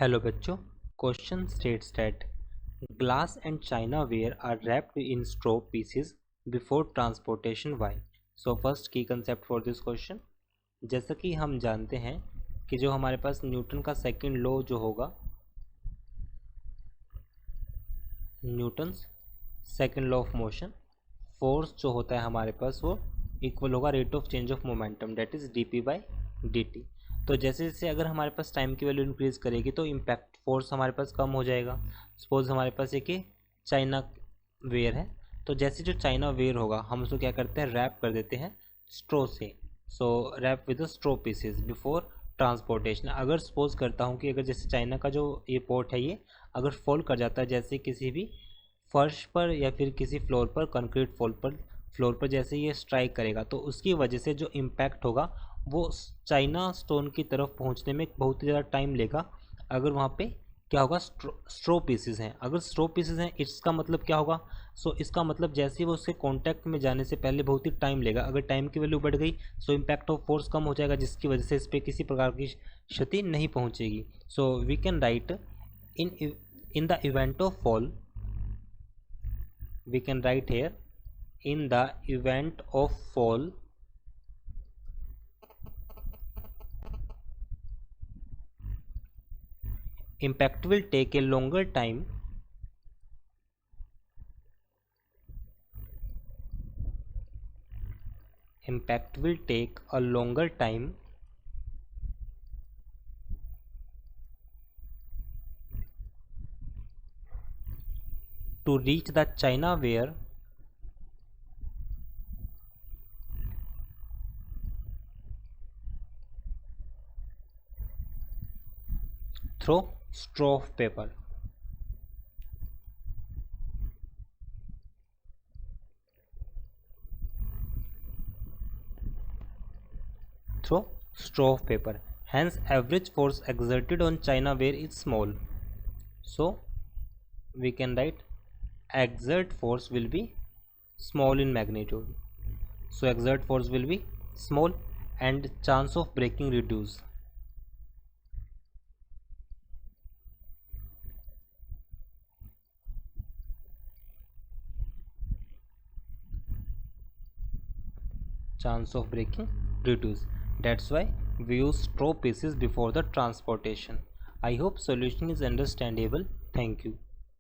Hello बच्चों, question states that glass and china were are wrapped in straw pieces before transportation why. So first की concept for this question, जैसा कि हम जानते हैं कि जो हमारे पास न्यूटन का सेकंड लॉ जो होगा, Newton's second law of motion, force जो होता है हमारे पास वो इक्वल होगा rate of change of momentum, that is d p by d t. तो जैसे जैसे अगर हमारे पास टाइम की वैल्यू इंक्रीज करेगी तो इम्पैक्ट फोर्स हमारे पास कम हो जाएगा। सपोज हमारे पास एक चाइना वेयर है, तो जैसे जो चाइना वेयर होगा हम उसको क्या करते हैं, रैप कर देते हैं स्ट्रो से। So wrap with straw pieces before transportation. अगर सपोज करता हूँ कि अगर जैसे चाइना का जो ये पोर्ट है ये अगर फॉल कर जाता है, जैसे किसी भी फर्श पर या फिर किसी फ्लोर पर, कंक्रीट फ्लोर पर जैसे ये स्ट्राइक करेगा तो उसकी वजह से जो इम्पैक्ट होगा वो चाइना स्टोन की तरफ पहुंचने में बहुत ही ज़्यादा टाइम लेगा। अगर वहाँ पे क्या होगा, स्ट्रो पीसेस हैं, अगर स्ट्रो पीसेस हैं इसका मतलब क्या होगा, सो इसका मतलब जैसे ही वो उसके कांटेक्ट में जाने से पहले बहुत ही टाइम लेगा। अगर टाइम की वैल्यू बढ़ गई सो इम्पैक्ट ऑफ फोर्स कम हो जाएगा, जिसकी वजह से इस पर किसी प्रकार की क्षति नहीं पहुँचेगी। So we can write in the event of fall, we can write here, in the event of fall impact will take a longer time to reach the China where through straw of paper. Through straw of paper. Hence, average force exerted on China ware is small. So, we can write exert force will be small in magnitude. So, exert force will be small and chance of breaking reduce. Chance of breaking reduce. That's why we use straw pieces before the transportation. I hope solution is understandable. Thank you.